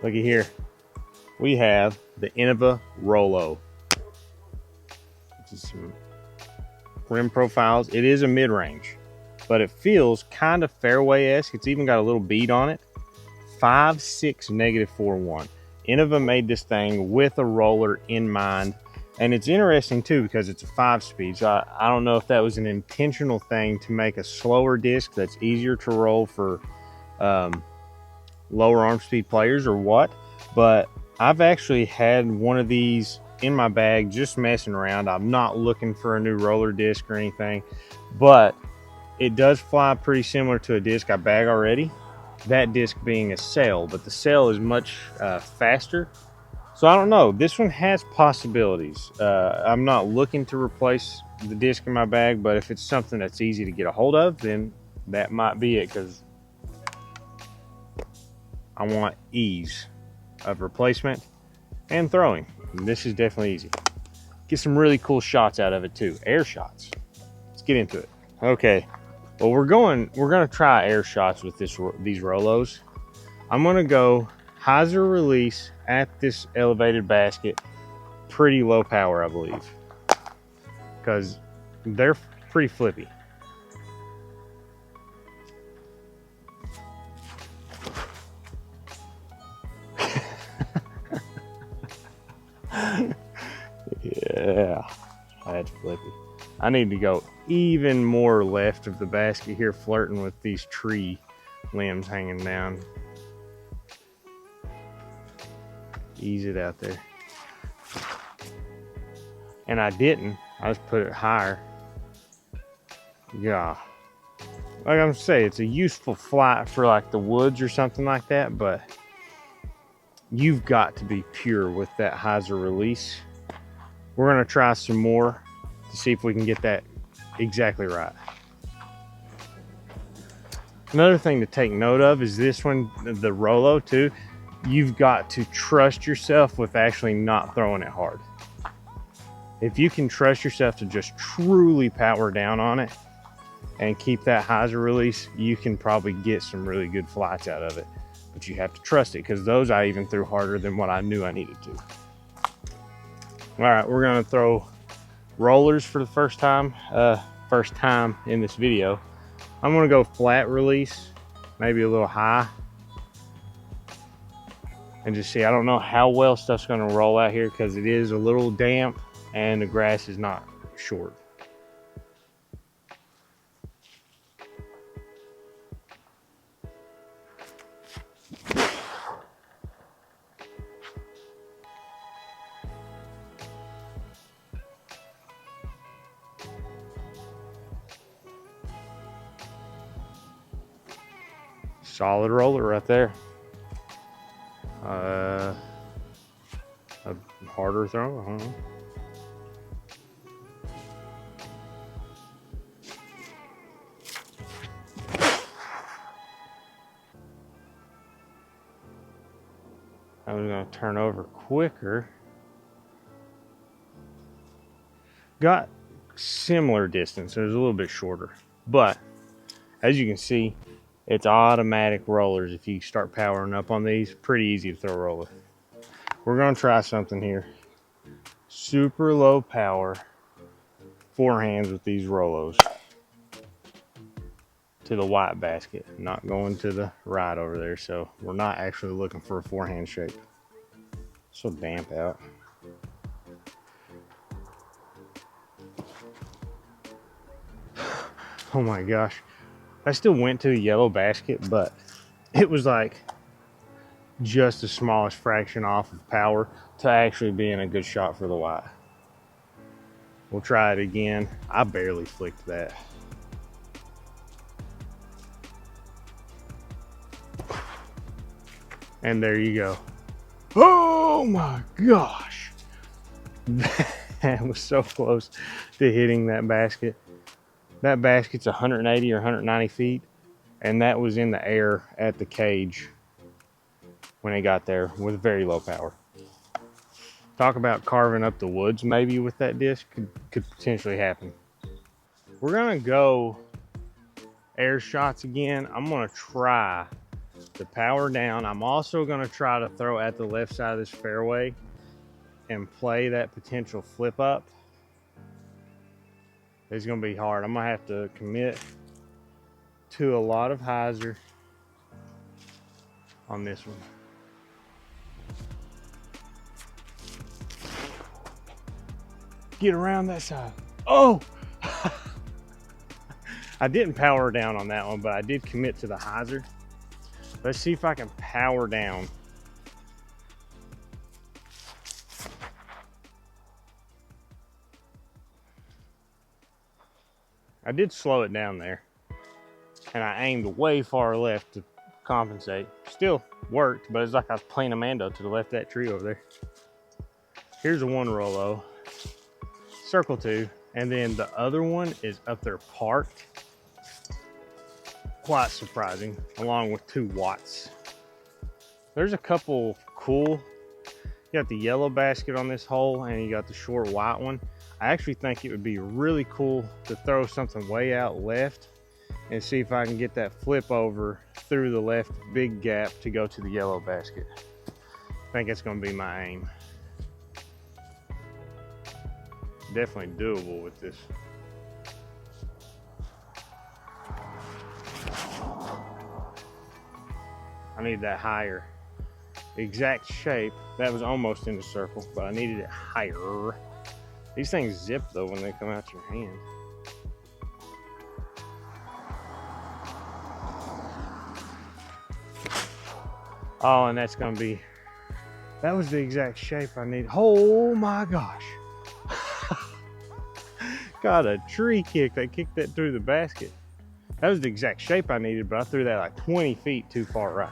Looky here. We have the Innova Rollo. This is some rim profiles. It is a mid-range, but it feels kind of fairway-esque. It's even got a little bead on it. 5.6 -4.1. Innova made this thing with a roller in mind. And it's interesting too because it's a 5-speed. So I don't know if that was an intentional thing to make a slower disc that's easier to roll for lower arm speed players or what. But I've actually had one of these in my bag just messing around. I'm not looking for a new roller disc or anything, but it does fly pretty similar to a disc I bag already. That disc being a sail, but the sail is much faster. So I don't know, this one has possibilities. I'm not looking to replace the disc in my bag, but if it's something that's easy to get a hold of, then that might be it, because I want ease of replacement and throwing. And this is definitely easy. Get some really cool shots out of it too, air shots. Let's get into it. Okay, well we're gonna try air shots with these Rollos. I'm gonna go hyzer release at this elevated basket, pretty low power, I believe, because they're pretty flippy. Yeah, that's flippy. I need to go even more left of the basket here, flirting with these tree limbs hanging down. Ease it out there. And I didn't. I just put it higher. Yeah. Like I'm saying, it's a useful flight for like the woods or something like that, but you've got to be pure with that hyzer release. We're gonna try some more to see if we can get that exactly right. Another thing to take note of is this one, the Rollo too. You've got to trust yourself with actually not throwing it hard. If you can trust yourself to just truly power down on it and keep that hyzer release, you can probably get some really good flights out of it. But you have to trust it, because those I even threw harder than what I knew I needed to. All right, we're gonna throw rollers for the first time in this video. I'm gonna go flat release, maybe a little high, and just see. I don't know how well stuff's gonna roll out here because it is a little damp and the grass is not short. Solid roller right there. A harder throw, I don't know. I was gonna turn over quicker. Got similar distance, it was a little bit shorter, but as you can see, it's automatic rollers. If you start powering up on these, pretty easy to throw a roller. We're gonna try something here. Super low power forehands with these Rollos to the white basket, not going to the right over there. So we're not actually looking for a forehand shape. So damp out. Oh my gosh. I still went to the yellow basket, but it was like just the smallest fraction off of power to actually being a good shot for the white. We'll try it again. I barely flicked that. And there you go. Oh my gosh. That was so close to hitting that basket. That basket's 180 or 190 feet, and that was in the air at the cage when it got there with very low power. Talk about carving up the woods maybe with that disc, could potentially happen. We're gonna go air shots again. I'm gonna try the power down. I'm also going to try to throw at the left side of this fairway and play that potential flip up. It's going to be hard. I'm going to have to commit to a lot of hyzer on this one. Get around that side. Oh! I didn't power down on that one, but I did commit to the hyzer. Let's see if I can power down. I did slow it down there, and I aimed way far left to compensate. Still worked, but it's like I was playing a Mando to the left of that tree over there. Here's a one Rollo, circle two, and then the other one is up there parked. Quite surprising, along with 2 watts. There's a couple cool, you got the yellow basket on this hole and you got the short white one. I actually think it would be really cool to throw something way out left and see if I can get that flip over through the left big gap to go to the yellow basket. I think it's going to be my aim. Definitely doable with this. I need that higher. The exact shape. That was almost in the circle, but I needed it higher. These things zip though when they come out your hand. Oh, and that's gonna be, that was the exact shape I need. Oh my gosh. Got a tree kick. They kicked that through the basket. That was the exact shape I needed, but I threw that like 20 feet too far right.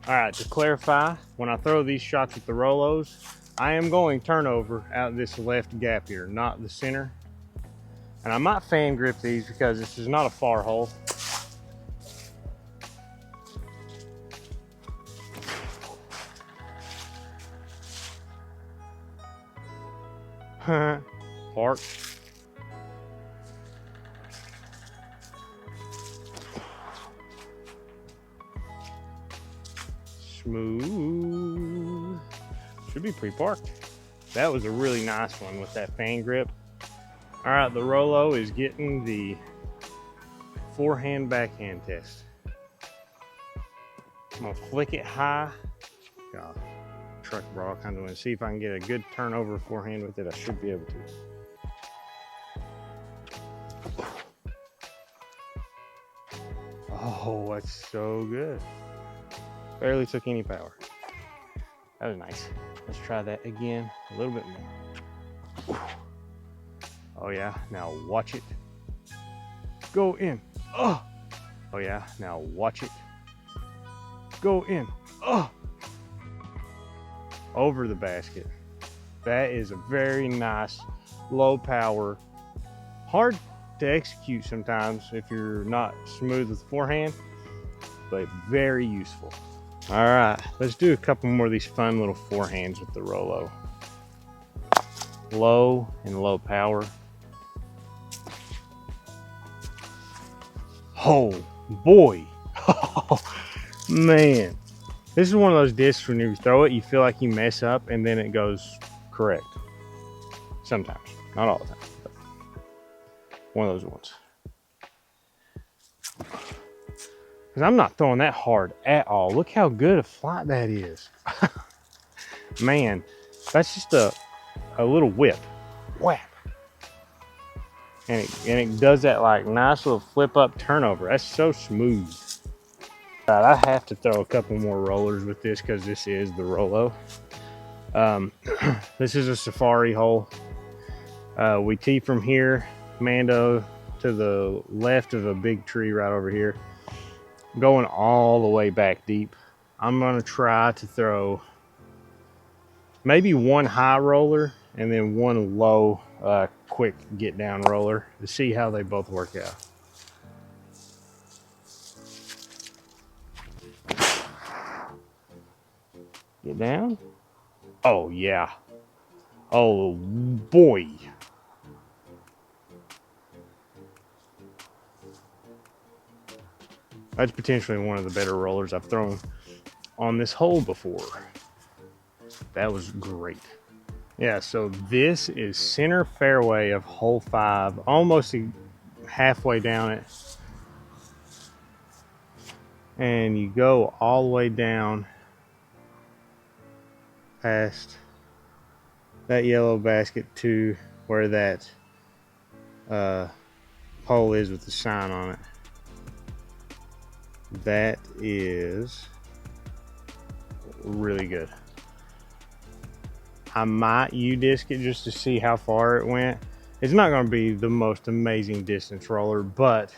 All right, to clarify, when I throw these shots with the Rollos, I am going turnover out this left gap here, not the center. And I might fan grip these because this is not a far hole. Park. Smooth. Should be pre-parked. That was a really nice one with that fan grip. All right, the Rollo is getting the forehand backhand test. I'm gonna flick it high. God, truck bra kind of, and see if I can get a good turnover forehand with it. I should be able to. Oh, that's so good. Barely took any power. That was nice. Let's try that again, a little bit more. Oh yeah, now watch it. Go in. Oh! Oh yeah, now watch it. Go in. Oh! Over the basket. That is a very nice, low power, hard to execute sometimes if you're not smooth with the forehand, but very useful. All right, let's do a couple more of these fun little forehands with the Rollo. Low and low power. Oh boy. Oh man. This is one of those discs when you throw it, you feel like you mess up and then it goes correct. Sometimes, not all the time, but one of those ones. Because I'm not throwing that hard at all. Look how good a flight that is. Man, that's just a little whip. Whap. And it does that like nice little flip up turnover. That's so smooth. All right, I have to throw a couple more rollers with this because this is the Rollo. This is a safari hole. We tee from here, Mando, to the left of a big tree right over here, going all the way back deep. I'm gonna try to throw maybe one high roller and then one low, quick get down roller to see how they both work out. Get down. Oh yeah. Oh boy. That's potentially one of the better rollers I've thrown on this hole before. That was great. Yeah, so this is center fairway of hole 5, almost halfway down it. And you go all the way down past that yellow basket to where that pole is with the sign on it. That is really good. I might U-disc it just to see how far it went. It's not going to be the most amazing distance roller, but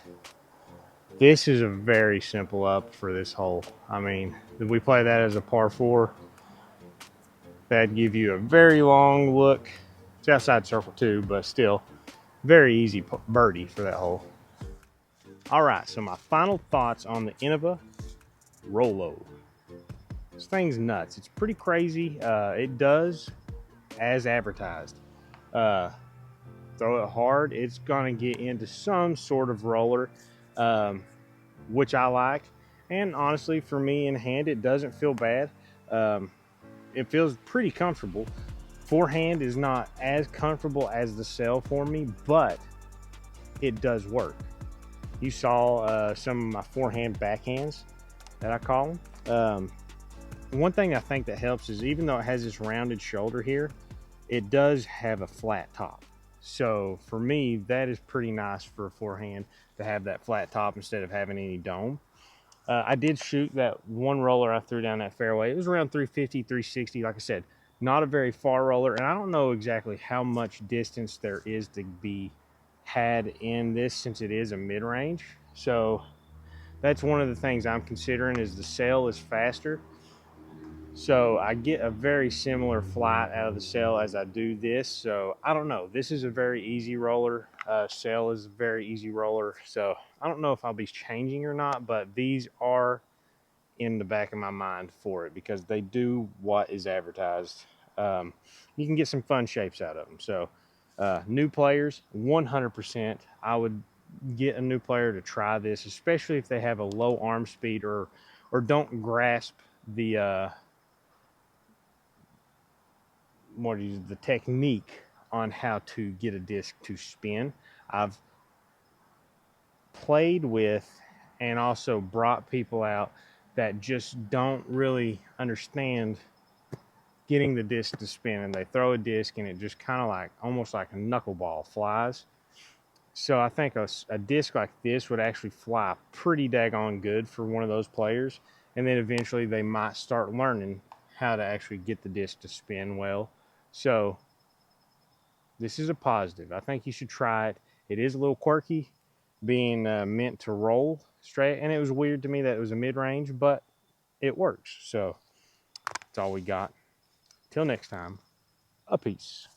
this is a very simple up for this hole. I mean, if we play that as a par 4, that'd give you a very long look. It's outside circle too, but still very easy birdie for that hole. All right, so my final thoughts on the Innova Rollo. This thing's nuts. It's pretty crazy. It does as advertised. Throw it hard, it's gonna get into some sort of roller, which I like. And honestly, for me in hand, it doesn't feel bad. It feels pretty comfortable. Forehand is not as comfortable as the cell for me, but it does work. You saw some of my forehand backhands that I call them. One thing I think that helps is even though it has this rounded shoulder here, it does have a flat top. So for me, that is pretty nice for a forehand to have that flat top instead of having any dome. I did shoot that one roller I threw down that fairway. It was around 350, 360. Like I said, not a very far roller. And I don't know exactly how much distance there is to be had in this since it is a mid-range. So that's one of the things I'm considering is the sail is faster. So I get a very similar flight out of the sail as I do this. So I don't know. This is a very easy roller. Sail is a very easy roller. So I don't know if I'll be changing or not, but these are in the back of my mind for it because they do what is advertised. You can get some fun shapes out of them. So new players, 100%. I would get a new player to try this, especially if they have a low arm speed or don't grasp the the technique on how to get a disc to spin. I've played with and also brought people out that just don't really understand getting the disc to spin, and they throw a disc and it just kind of like almost like a knuckleball flies. So I think a disc like this would actually fly pretty daggone good for one of those players, and then eventually they might start learning how to actually get the disc to spin well. So this is a positive. I think you should try it. It is a little quirky, being meant to roll straight, and it was weird to me that it was a mid-range, but it works. So that's all we got. Till next time, a peace.